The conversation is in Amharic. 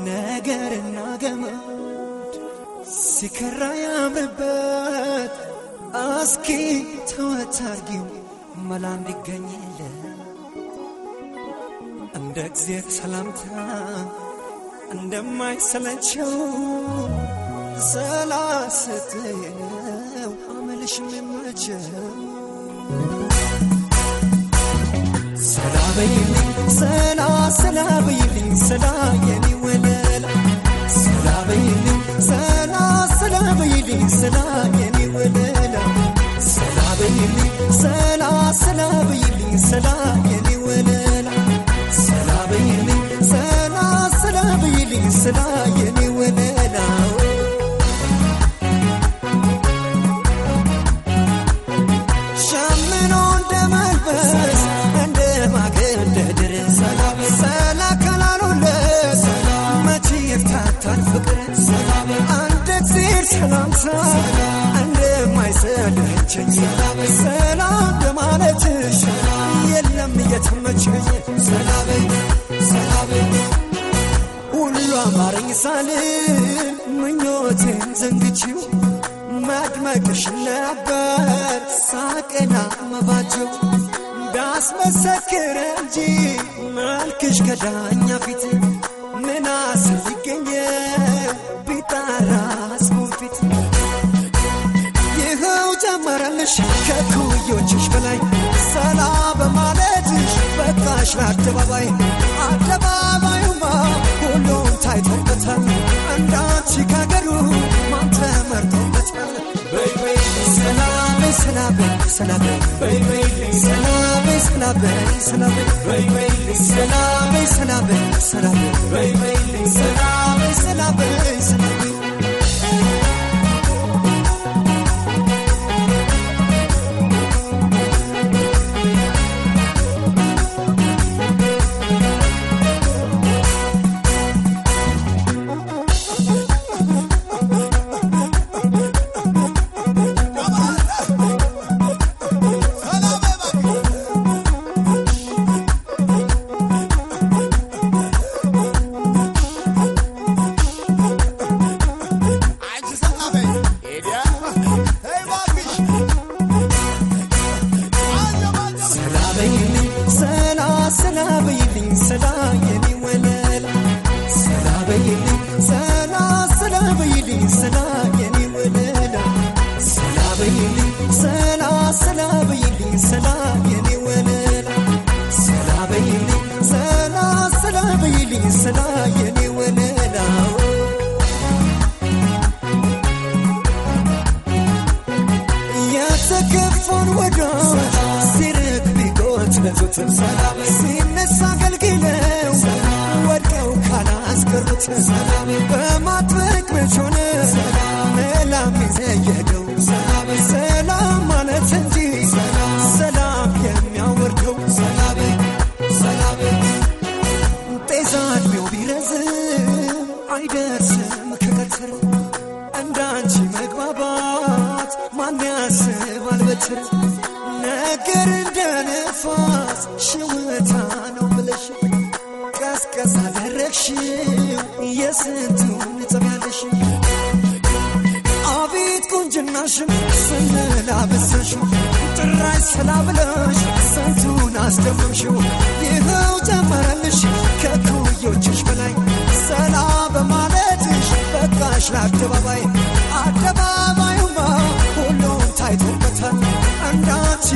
ነገርና ገመድ ሲከራ ያምርበት አስኪ ተወታርጊው መላ እንዲገኝለ እንደ እግዚአብሔር ሰላምታ እንደማይሰለቸው ሰላስተው አመልሽ መመቸው ሰላበይልኝ ሰላበይልኝ ሰላየኒ ወለላ ሰላበይልኝ ሰላበይልኝ ሰላየኒ ወለላ ሰላበይልኝ ሰላበይልኝ ሰላየኒ ወለላ ሰላበይልኝ ሰላበይልኝ ሰላየኒ ወለላ ሻምኖ እንደመልበስ እንደማገደድር ሰላም ሰላከላሉለት መቼ ይፍታታል ፍቅር ሰላም አንድ እግዚአብሔር ሰላምታ እንደማይሰለቸኝ ሰላም እንደማለትሽ የለም እየተመቸኝ ሰላም ሁሉ አማረኝ ሳልል ምኞቴን ዘንግቼው ማድመቅሽ ነበር ሳቅና መባጀው ዳስመሰክር እንጂ መልክሽ ከዳኛ ፊት ምን አስልገኘ ቢጣራስ ሙፊት ይኸው ጀመረልሽ ከኩዮችሽ በላይ ሰላም በማለትሽ በቃሽ ለአደባባይ አደባባዩማ ሁሉም ታይቶበታል እንዳንቺ ካገሩ ማን ተመርጦበታል በይ ሰላም ሰላም ሰላም በይ ሰላም ሰላም ሰላም በይ ሰላም ሰላም ሰላም በይ ሰላም ሰላም ሰላም ሰላበይልኝ ሰላየኒ ወለላ ሰላበይልኝ ሰላበይልኝ ሰላየኒ ወለላ ሰላበይልኝ ሰላበይልኝ ሰላየኒ ወለላ ሰላበይልኝ ሰላበይልኝ ሰላየኒ ወለላ የተከፋን ወዳጅ ሲርቅ ቢጎት ለዙት ሰላም ሲነሳ አገልግለው ወድቀው ካላስቀሩት ሰላም በማጥበቅ መቾነ ሰላም ይዘየደው ሰላም ማለት እንጂ ሰላም የሚያወርደው ሰላም ጤዛ ዕድሜው ቢረዝም አይደርስም ከቀትር እንዳንቺ መግባባት ማን ያስባል በትር ነገር እንደ ነፋስ ሽውታ ነው ብለሽ ቀስቀስ አደረግሽው የስንቱን ጸባያለሽ አቤት ቁንጅናሽን ስንላበሰሽው ጥራሽ ሰላብለሽ ስንቱን አስደመምሽው ይኸው ጀመረልሽ ከኩዮችሽ በላይ ሰላም በማለትሽ በቃሽ ለአደባባይ አደባባዩማ ሁሉም ታይቶበታል እንዳንቺ